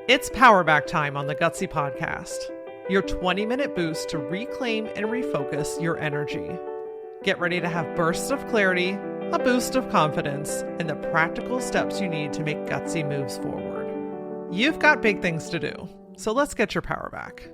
It's Powerback time on the Gutsy Podcast, your 20-minute boost to reclaim and refocus your energy. Get ready to have bursts of clarity, a boost of confidence, and the practical steps you need to make gutsy moves forward. You've got big things to do, so let's get your power back.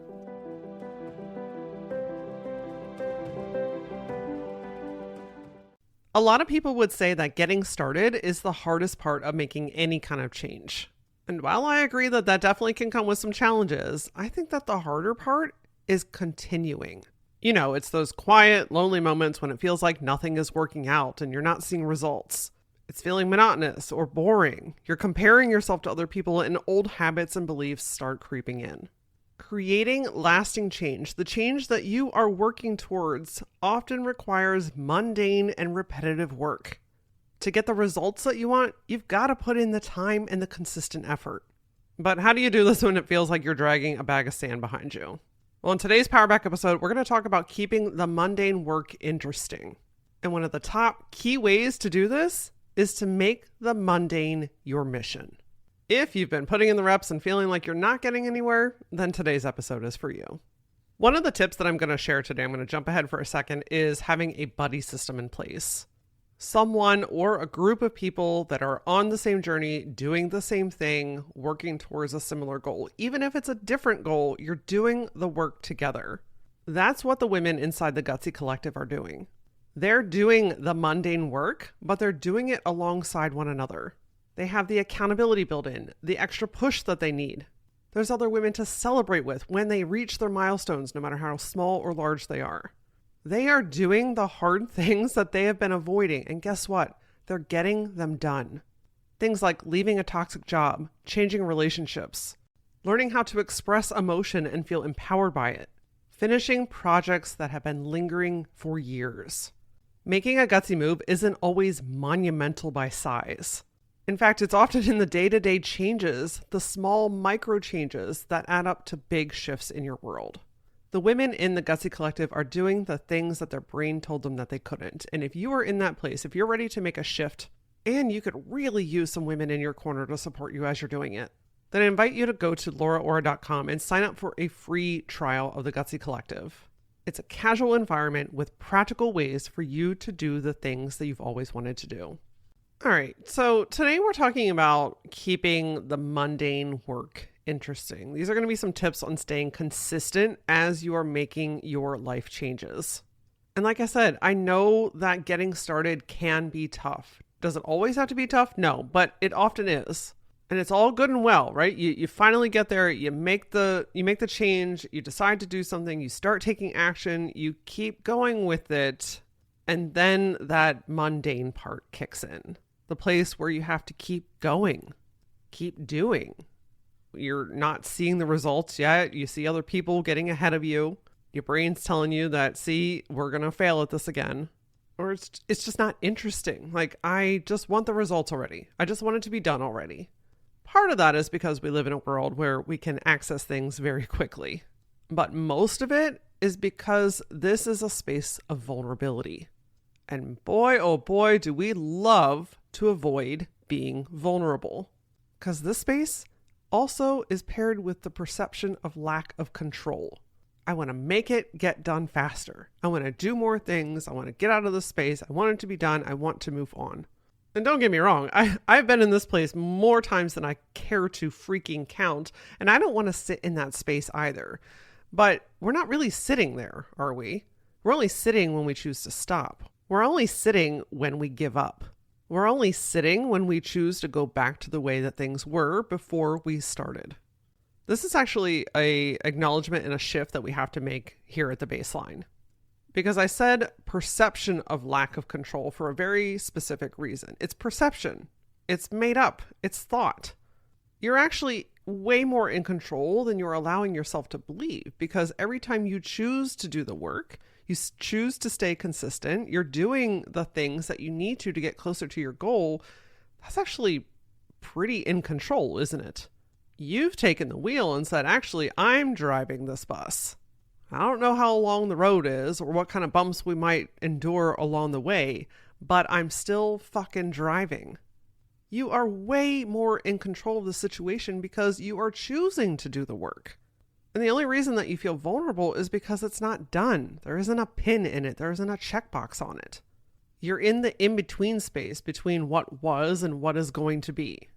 A lot of people would say that getting started is the hardest part of making any kind of change. And while I agree that that definitely can come with some challenges, I think that the harder part is continuing. You know, it's those quiet, lonely moments when it feels like nothing is working out and you're not seeing results. It's feeling monotonous or boring. You're comparing yourself to other people and old habits and beliefs start creeping in. Creating lasting change, the change that you are working towards, often requires mundane and repetitive work. To get the results that you want, you've got to put in the time and the consistent effort. But how do you do this when it feels like you're dragging a bag of sand behind you? Well, in today's Powerback episode, we're going to talk about keeping the mundane work interesting. And one of the top key ways to do this is to make the mundane your mission. If you've been putting in the reps and feeling like you're not getting anywhere, then today's episode is for you. One of the tips that I'm going to share today, I'm going to jump ahead for a second, is having a buddy system in place. Someone or a group of people that are on the same journey, doing the same thing, working towards a similar goal. Even if it's a different goal, you're doing the work together. That's what the women inside the Gutsy Collective are doing. They're doing the mundane work, but they're doing it alongside one another. They have the accountability built in, the extra push that they need. There's other women to celebrate with when they reach their milestones, no matter how small or large they are. They are doing the hard things that they have been avoiding. And guess what? They're getting them done. Things like leaving a toxic job, changing relationships, learning how to express emotion and feel empowered by it, finishing projects that have been lingering for years. Making a gutsy move isn't always monumental by size. In fact, it's often in the day-to-day changes, the small micro changes that add up to big shifts in your world. The women in the Gutsy Collective are doing the things that their brain told them that they couldn't. And if you are in that place, if you're ready to make a shift, and you could really use some women in your corner to support you as you're doing it, then I invite you to go to LauraAura.com and sign up for a free trial of the Gutsy Collective. It's a casual environment with practical ways for you to do the things that you've always wanted to do. All right, so today we're talking about keeping the mundane work interesting. These are going to be some tips on staying consistent as you are making your life changes. And like I said, I know that getting started can be tough. Does it always have to be tough? No, but it often is. And it's all good and well, right? You finally get there, you make the change, you decide to do something, you start taking action, you keep going with it, and then that mundane part kicks in. The place where you have to keep going, keep doing. You're not seeing the results yet. You see other people getting ahead of you. Your brain's telling you that, see, we're going to fail at this again. Or it's just not interesting. Like, I just want the results already. I just want it to be done already. Part of that is because we live in a world where we can access things very quickly. But most of it is because this is a space of vulnerability. And boy, oh boy, do we love to avoid being vulnerable. Because this space also is paired with the perception of lack of control. I want to make it get done faster. I want to do more things. I want to get out of the space. I want it to be done. I want to move on. And don't get me wrong, I've been in this place more times than I care to freaking count, and I don't want to sit in that space either. But we're not really sitting there, are we? We're only sitting when we choose to stop. We're only sitting when we give up. We're only sitting when we choose to go back to the way that things were before we started. This is actually an acknowledgement and a shift that we have to make here at the baseline. Because I said perception of lack of control for a very specific reason. It's perception. It's made up. It's thought. You're actually way more in control than you're allowing yourself to believe, because every time you choose to do the work, you choose to stay consistent, you're doing the things that you need to get closer to your goal, that's actually pretty in control, isn't it? You've taken the wheel and said, actually, I'm driving this bus. I don't know how long the road is or what kind of bumps we might endure along the way, but I'm still fucking driving. You are way more in control of the situation because you are choosing to do the work. And the only reason that you feel vulnerable is because it's not done. There isn't a pin in it. There isn't a checkbox on it. You're in the in-between space between what was and what is going to be.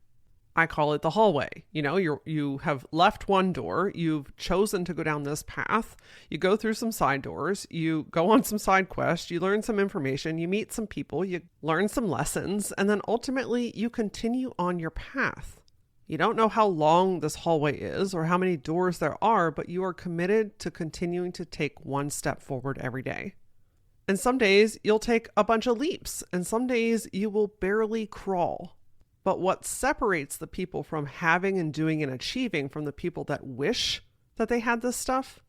I call it the hallway. You have left one door, you've chosen to go down this path, you go through some side doors, you go on some side quests, you learn some information, you meet some people, you learn some lessons, and then ultimately you continue on your path. You don't know how long this hallway is or how many doors there are, but you are committed to continuing to take one step forward every day. And some days you'll take a bunch of leaps, and some days you will barely crawl. But what separates the people from having and doing and achieving from the people that wish that they had this stuff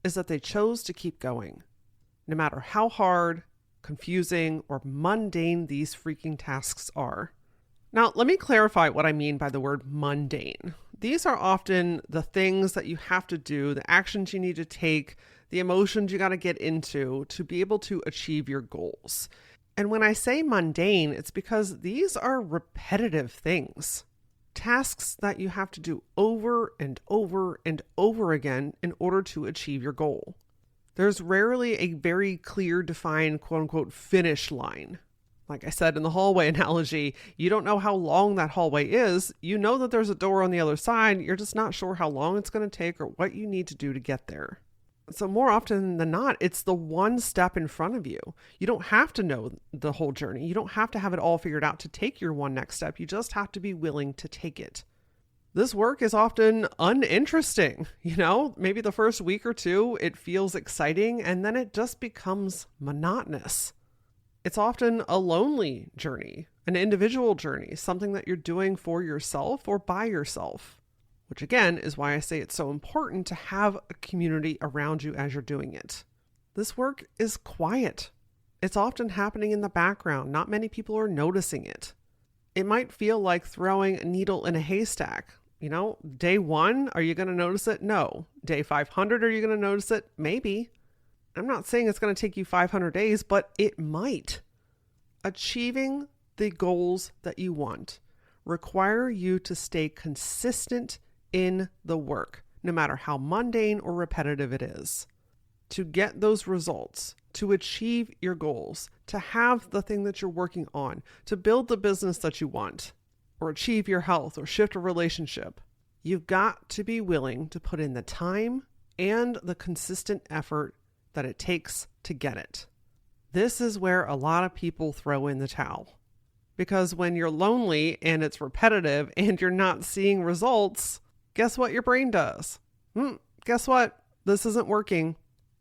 is that they chose to keep going. No matter how hard, confusing, or mundane these freaking tasks are. Now, let me clarify what I mean by the word mundane. These are often the things that you have to do, the actions you need to take, the emotions you got to get into to be able to achieve your goals. And when I say mundane, it's because these are repetitive things. Tasks that you have to do over and over and over again in order to achieve your goal. There's rarely a very clear, defined, quote unquote, finish line. Like I said in the hallway analogy, you don't know how long that hallway is. You know that there's a door on the other side. You're just not sure how long it's going to take or what you need to do to get there. So more often than not, it's the one step in front of you. You don't have to know the whole journey. You don't have to have it all figured out to take your one next step. You just have to be willing to take it. This work is often uninteresting. Maybe the first week or two, it feels exciting, and then it just becomes monotonous. It's often a lonely journey, an individual journey, something that you're doing for yourself or by yourself. Which again is why I say it's so important to have a community around you as you're doing it. This work is quiet. It's often happening in the background. Not many people are noticing it. It might feel like throwing a needle in a haystack. Day 1, are you going to notice it? No. Day 500, are you going to notice it? Maybe. I'm not saying it's going to take you 500 days, but it might. Achieving the goals that you want require you to stay consistent in the work, no matter how mundane or repetitive it is. To get those results, to achieve your goals, to have the thing that you're working on, to build the business that you want, or achieve your health or shift a relationship, you've got to be willing to put in the time and the consistent effort that it takes to get it. This is where a lot of people throw in the towel. Because when you're lonely and it's repetitive and you're not seeing results, guess what your brain does? Guess what? This isn't working.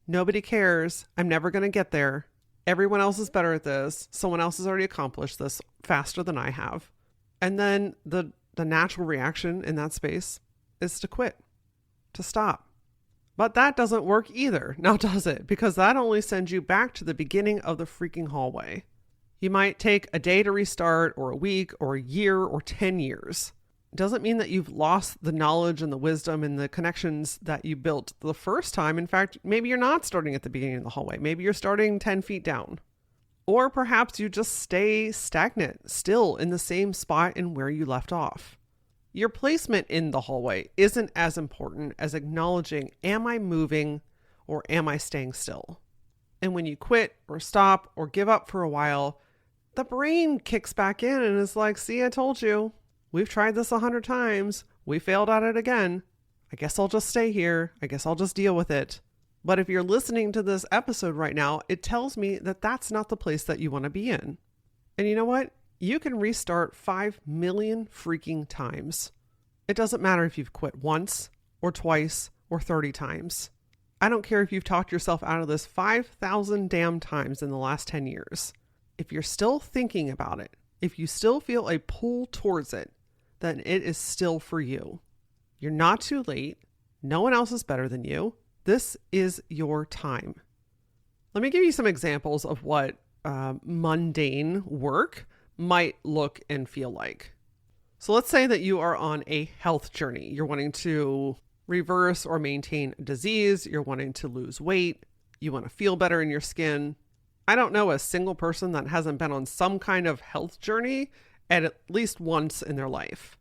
Nobody cares. I'm never going to get there. Everyone else is better at this. Someone else has already accomplished this faster than I have. And then the natural reaction in that space is to quit, to stop. But that doesn't work either. Now does it? Because that only sends you back to the beginning of the freaking hallway. You might take a day to restart, or a week, or a year, or 10 years. It doesn't mean that you've lost the knowledge and the wisdom and the connections that you built the first time. In fact, maybe you're not starting at the beginning of the hallway. Maybe you're starting 10 feet down. Or perhaps you just stay stagnant, still in the same spot in where you left off. Your placement in the hallway isn't as important as acknowledging, am I moving or am I staying still? And when you quit or stop or give up for a while, the brain kicks back in and is like, see, I told you. We've tried this 100 times. We failed at it again. I guess I'll just stay here. I guess I'll just deal with it. But if you're listening to this episode right now, it tells me that that's not the place that you want to be in. And you know what? You can restart 5 million freaking times. It doesn't matter if you've quit once or twice or 30 times. I don't care if you've talked yourself out of this 5,000 damn times in the last 10 years. If you're still thinking about it, if you still feel a pull towards it, then it is still for you. You're not too late. No one else is better than you. This is your time. Let me give you some examples of what mundane work might look and feel like. So let's say that you are on a health journey. You're wanting to reverse or maintain a disease. You're wanting to lose weight. You want to feel better in your skin. I don't know a single person that hasn't been on some kind of health journey at least once in their life.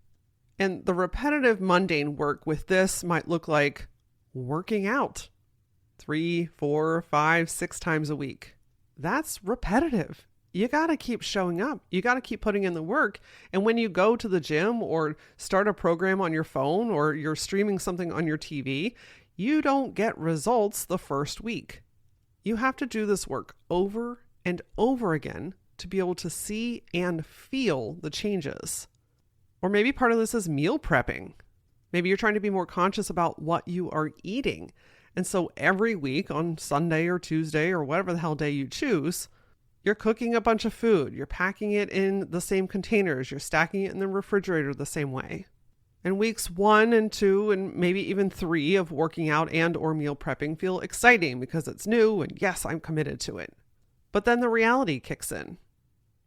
And the repetitive mundane work with this might look like working out 3, 4, 5, 6 times a week. That's repetitive. You got to keep showing up. You got to keep putting in the work. And when you go to the gym or start a program on your phone or you're streaming something on your TV, you don't get results the first week. You have to do this work over and over again to be able to see and feel the changes. Or maybe part of this is meal prepping. Maybe you're trying to be more conscious about what you are eating. And so every week on Sunday or Tuesday or whatever the hell day you choose, you're cooking a bunch of food. You're packing it in the same containers. You're stacking it in the refrigerator the same way. And weeks 1 and 2 and maybe even 3 of working out and or meal prepping feel exciting because it's new and yes, I'm committed to it. But then the reality kicks in.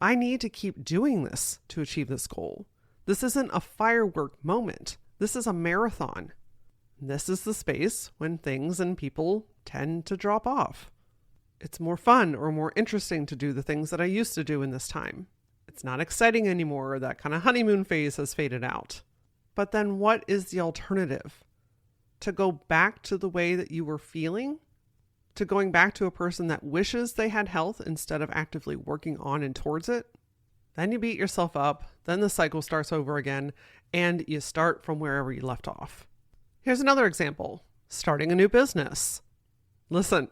I need to keep doing this to achieve this goal. This isn't a firework moment. This is a marathon. This is the space when things and people tend to drop off. It's more fun or more interesting to do the things that I used to do in this time. It's not exciting anymore, or that kind of honeymoon phase has faded out. But then what is the alternative? To go back to the way that you were feeling? To going back to a person that wishes they had health instead of actively working on and towards it? Then you beat yourself up, then the cycle starts over again, and you start from wherever you left off. Here's another example, starting a new business. Listen,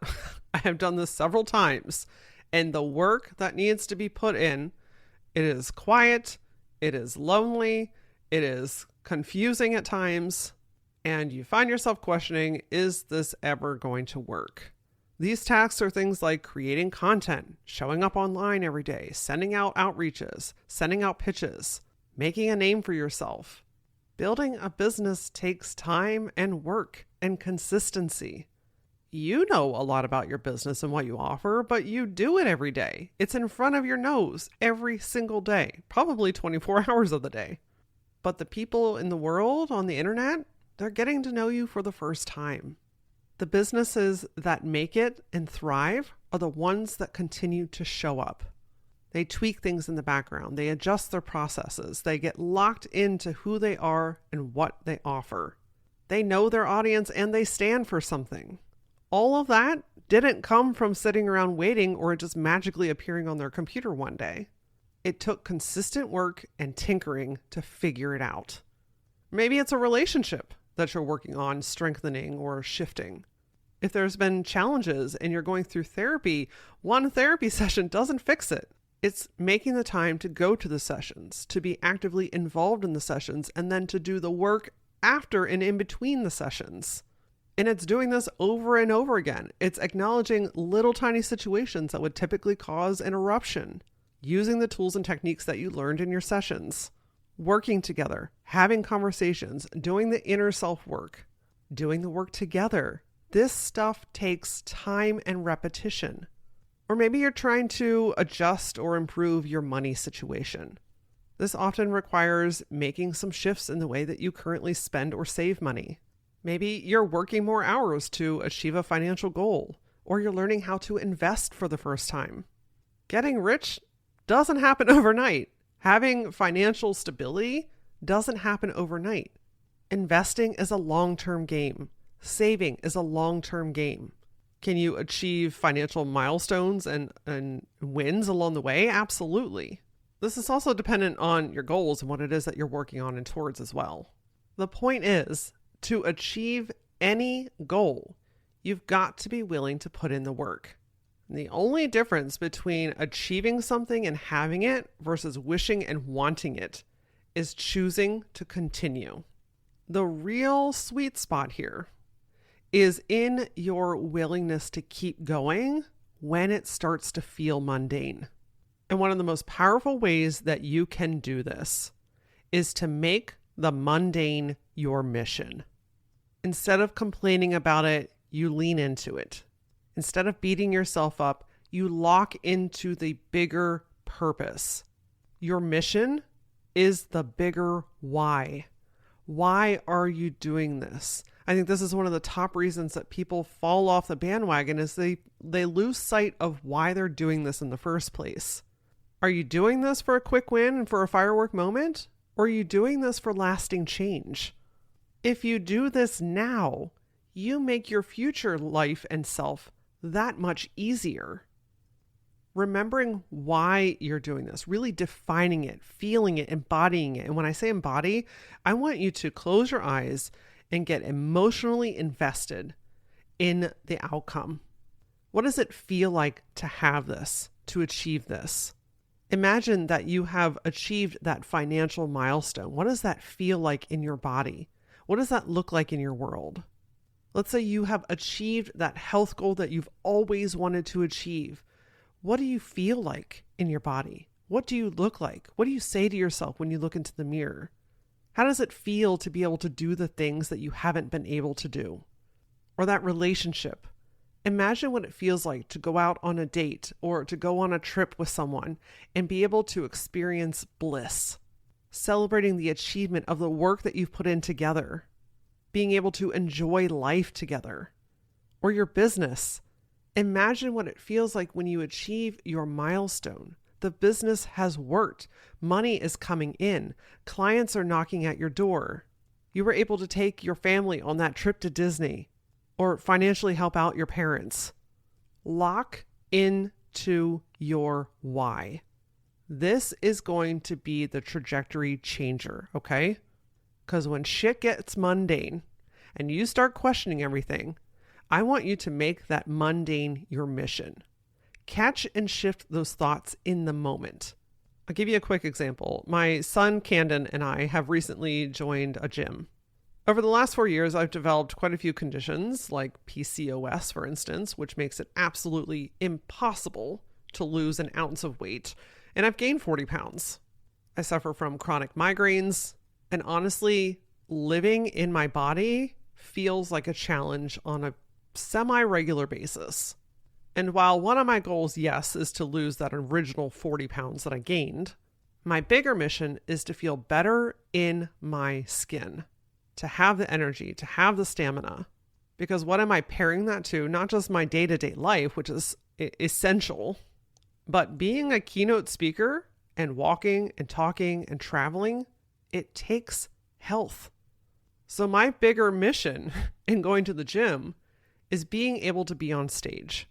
I have done this several times, and the work that needs to be put in, it is quiet, it is lonely, it is confusing at times, and you find yourself questioning, is this ever going to work? These tasks are things like creating content, showing up online every day, sending out outreaches, sending out pitches, making a name for yourself. Building a business takes time and work and consistency. You know a lot about your business and what you offer, but you do it every day. It's in front of your nose every single day, probably 24 hours of the day. But the people in the world on the internet, they're getting to know you for the first time. The businesses that make it and thrive are the ones that continue to show up. They tweak things in the background. They adjust their processes. They get locked into who they are and what they offer. They know their audience and they stand for something. All of that didn't come from sitting around waiting or just magically appearing on their computer one day. It took consistent work and tinkering to figure it out. Maybe it's a relationship that you're working on strengthening or shifting. If there's been challenges and you're going through therapy, one therapy session doesn't fix it. It's making the time to go to the sessions, to be actively involved in the sessions, and then to do the work after and in between the sessions. And it's doing this over and over again. It's acknowledging little tiny situations that would typically cause an eruption, using the tools and techniques that you learned in your sessions, working together, having conversations, doing the inner self work, doing the work together. This stuff takes time and repetition. Or maybe you're trying to adjust or improve your money situation. This often requires making some shifts in the way that you currently spend or save money. Maybe you're working more hours to achieve a financial goal, or you're learning how to invest for the first time. Getting rich doesn't happen overnight. Having financial stability doesn't happen overnight. Investing is a long-term game. Saving is a long-term game. Can you achieve financial milestones and wins along the way? Absolutely. This is also dependent on your goals and what it is that you're working on and towards as well. The point is, to achieve any goal, you've got to be willing to put in the work. And the only difference between achieving something and having it versus wishing and wanting it is choosing to continue. The real sweet spot here is in your willingness to keep going when it starts to feel mundane. And one of the most powerful ways that you can do this is to make the mundane your mission. Instead of complaining about it, you lean into it. Instead of beating yourself up, you lock into the bigger purpose. Your mission is the bigger why. Why are you doing this? I think this is one of the top reasons that people fall off the bandwagon is they lose sight of why they're doing this in the first place. Are you doing this for a quick win and for a firework moment? Or are you doing this for lasting change? If you do this now, you make your future life and self that much easier. Remembering why you're doing this, really defining it, feeling it, embodying it. And when I say embody, I want you to close your eyes and get emotionally invested in the outcome. What does it feel like to have this, to achieve this? Imagine that you have achieved that financial milestone. What does that feel like in your body? What does that look like in your world? Let's say you have achieved that health goal that you've always wanted to achieve. What do you feel like in your body? What do you look like? What do you say to yourself when you look into the mirror? How does it feel to be able to do the things that you haven't been able to do? Or that relationship. Imagine what it feels like to go out on a date or to go on a trip with someone and be able to experience bliss, celebrating the achievement of the work that you've put in together, being able to enjoy life together, or your business. Imagine what it feels like when you achieve your milestone. The business has worked. Money is coming in. Clients are knocking at your door. You were able to take your family on that trip to Disney or financially help out your parents. Lock into your why. This is going to be the trajectory changer, okay? Because when shit gets mundane and you start questioning everything, I want you to make that mundane your mission. Catch and shift those thoughts in the moment. I'll give you a quick example. My son, Camden, and I have recently joined a gym. Over the last 4 years, I've developed quite a few conditions, like PCOS, for instance, which makes it absolutely impossible to lose an ounce of weight. And I've gained 40 pounds. I suffer from chronic migraines. And honestly, living in my body feels like a challenge on a semi-regular basis. And while one of my goals, yes, is to lose that original 40 pounds that I gained, my bigger mission is to feel better in my skin, to have the energy, to have the stamina. Because what am I pairing that to? Not just my day-to-day life, which is essential, but being a keynote speaker and walking and talking and traveling, it takes health. So my bigger mission in going to the gym is being able to be on stage.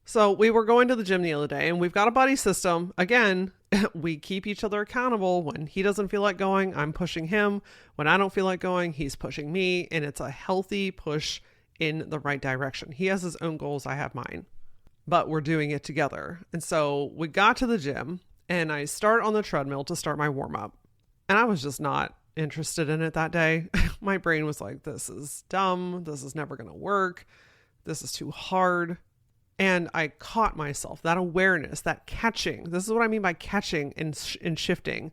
So we were going to the gym the other day and we've got a buddy system. Again, we keep each other accountable. When he doesn't feel like going, I'm pushing him. When I don't feel like going, he's pushing me. And it's a healthy push in the right direction. He has his own goals. I have mine, but we're doing it together. And so we got to the gym and I start on the treadmill to start my warm up. And I was just not interested in it that day. My brain was like, this is dumb. This is never going to work. This is too hard. And I caught myself, that awareness, that catching. This is what I mean by catching and shifting.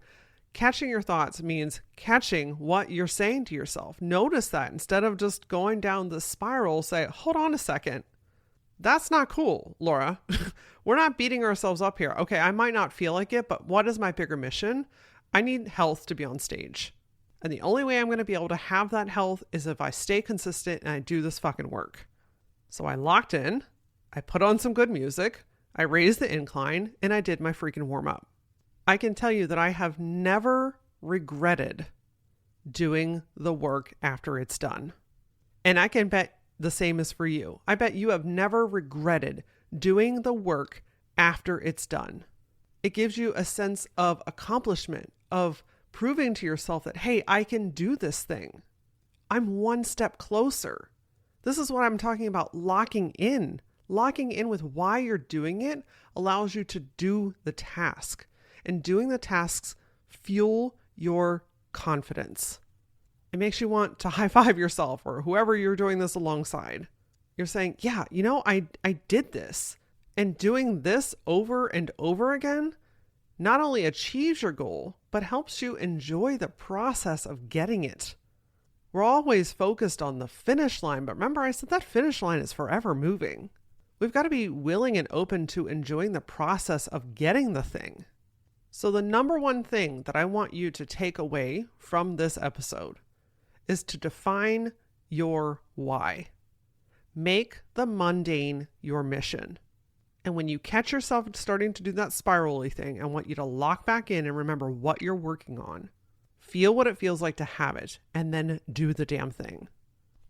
Catching your thoughts means catching what you're saying to yourself. Notice that instead of just going down the spiral, say, hold on a second. That's not cool, Laura. We're not beating ourselves up here. Okay, I might not feel like it, but what is my bigger mission? I need health to be on stage. And the only way I'm going to be able to have that health is if I stay consistent and I do this fucking work. So I locked in, I put on some good music, I raised the incline, and I did my freaking warm up. I can tell you that I have never regretted doing the work after it's done. And I can bet the same is for you. I bet you have never regretted doing the work after it's done. It gives you a sense of accomplishment, of proving to yourself that, hey, I can do this thing. I'm one step closer. This is what I'm talking about, locking in. Locking in with why you're doing it allows you to do the task. And doing the tasks fuel your confidence. It makes you want to high five yourself or whoever you're doing this alongside. You're saying, yeah, I did this. And doing this over and over again not only achieves your goal, but helps you enjoy the process of getting it. We're always focused on the finish line, but remember I said that finish line is forever moving. We've got to be willing and open to enjoying the process of getting the thing. So the number one thing that I want you to take away from this episode is to define your why. Make the mundane your mission. And when you catch yourself starting to do that spirally thing, I want you to lock back in and remember what you're working on. Feel what it feels like to have it, and then do the damn thing.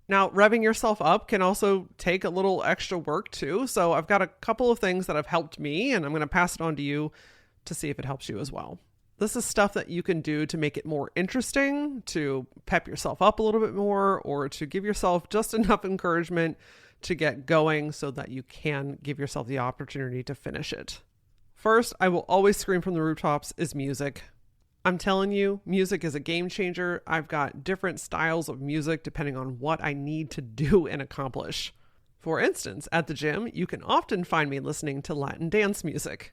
Now, revving yourself up can also take a little extra work too. So I've got a couple of things that have helped me, and I'm going to pass it on to you to see if it helps you as well. This is stuff that you can do to make it more interesting, to pep yourself up a little bit more, or to give yourself just enough encouragement to get going so that you can give yourself the opportunity to finish it. First, I will always scream from the rooftops is music. I'm telling you, music is a game changer. I've got different styles of music depending on what I need to do and accomplish. For instance, at the gym, you can often find me listening to Latin dance music.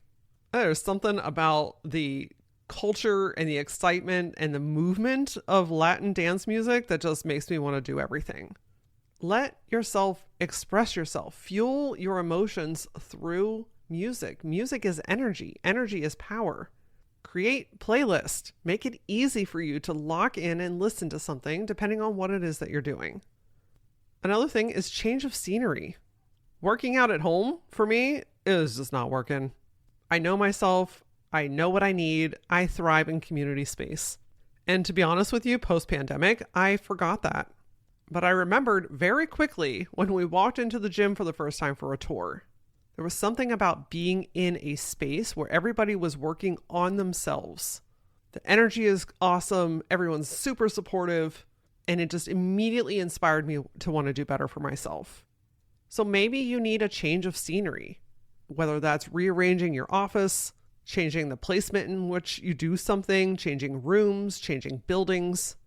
There's something about the culture and the excitement and the movement of Latin dance music that just makes me want to do everything. Let yourself express yourself. Fuel your emotions through music. Music is energy. Energy is power. Create playlists. Make it easy for you to lock in and listen to something depending on what it is that you're doing. Another thing is change of scenery. Working out at home for me is just not working. I know myself. I know what I need. I thrive in community space. And to be honest with you, post-pandemic, I forgot that. But I remembered very quickly when we walked into the gym for the first time for a tour. There was something about being in a space where everybody was working on themselves. The energy is awesome. Everyone's super supportive. And it just immediately inspired me to want to do better for myself. So maybe you need a change of scenery, whether that's rearranging your office, changing the placement in which you do something, changing rooms, changing buildings,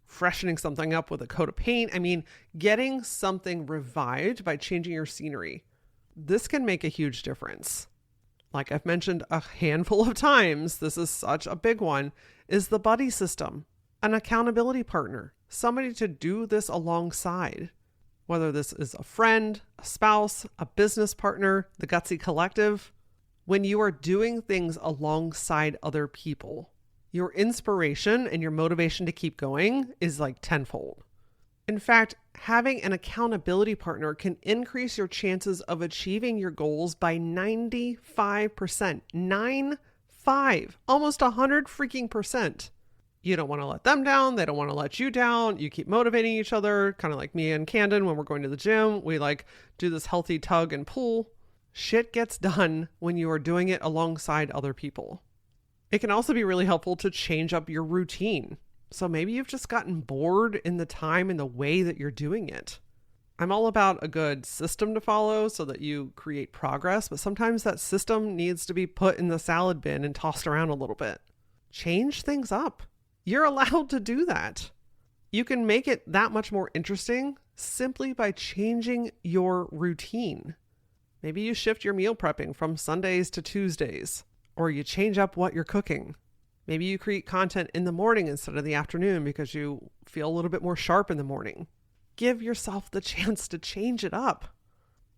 freshening something up with a coat of paint. I mean, getting something revived by changing your scenery. This can make a huge difference. Like I've mentioned a handful of times, this is such a big one, is the buddy system, an accountability partner, somebody to do this alongside. Whether this is a friend, a spouse, a business partner, the Gutsy Collective, when you are doing things alongside other people, your inspiration and your motivation to keep going is like tenfold. In fact, having an accountability partner can increase your chances of achieving your goals by 95%. 95, almost 100 freaking percent. You don't want to let them down. They don't want to let you down. You keep motivating each other, kind of like me and Camden when we're going to the gym. We do this healthy tug and pull. Shit gets done when you are doing it alongside other people. It can also be really helpful to change up your routine. So maybe you've just gotten bored in the time and the way that you're doing it. I'm all about a good system to follow so that you create progress, but sometimes that system needs to be put in the salad bin and tossed around a little bit. Change things up. You're allowed to do that. You can make it that much more interesting simply by changing your routine. Maybe you shift your meal prepping from Sundays to Tuesdays, or you change up what you're cooking. Maybe you create content in the morning instead of the afternoon because you feel a little bit more sharp in the morning. Give yourself the chance to change it up.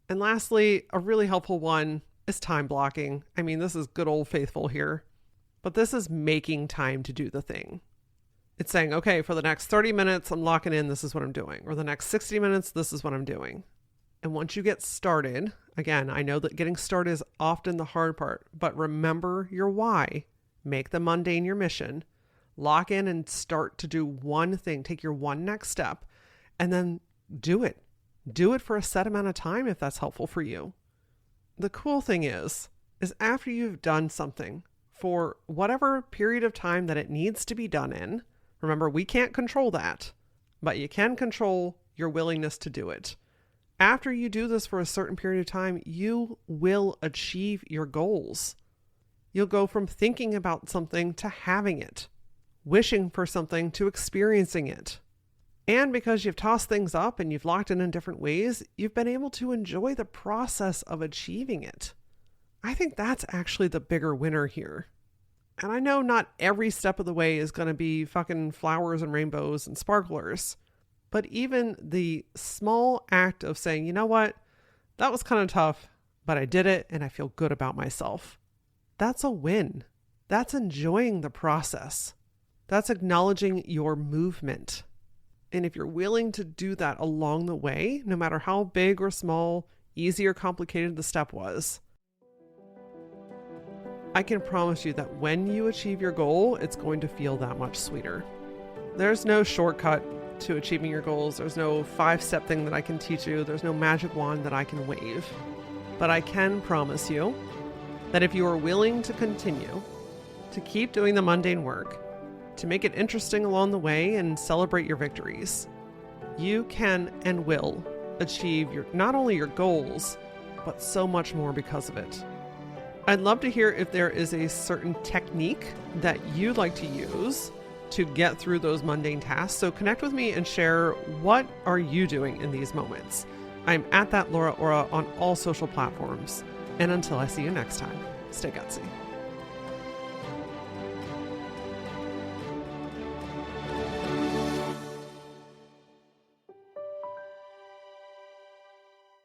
And lastly, a really helpful one is time blocking. I mean, this is good old faithful here, but this is making time to do the thing. It's saying, okay, for the next 30 minutes, I'm locking in, this is what I'm doing. Or the next 60 minutes, this is what I'm doing. And once you get started, again, I know that getting started is often the hard part, but remember your why. Make the mundane your mission. Lock in and start to do one thing. Take your one next step and then do it. Do it for a set amount of time if that's helpful for you. The cool thing is after you've done something for whatever period of time that it needs to be done in, remember, we can't control that, but you can control your willingness to do it. After you do this for a certain period of time, you will achieve your goals. You'll go from thinking about something to having it, wishing for something to experiencing it. And because you've tossed things up and you've locked in different ways, you've been able to enjoy the process of achieving it. I think that's actually the bigger winner here. And I know not every step of the way is going to be fucking flowers and rainbows and sparklers, but even the small act of saying, you know what, that was kind of tough, but I did it and I feel good about myself. That's a win. That's enjoying the process. That's acknowledging your movement. And if you're willing to do that along the way, no matter how big or small, easy or complicated the step was, I can promise you that when you achieve your goal, it's going to feel that much sweeter. There's no shortcut to achieving your goals. There's no 5-step thing that I can teach you. There's no magic wand that I can wave. But I can promise you that if you are willing to continue, to keep doing the mundane work, to make it interesting along the way and celebrate your victories, you can and will achieve not only your goals, but so much more because of it. I'd love to hear if there is a certain technique that you'd like to use to get through those mundane tasks. So connect with me and share, what are you doing in these moments? I'm at that LauraAura on all social platforms. And until I see you next time, stay gutsy.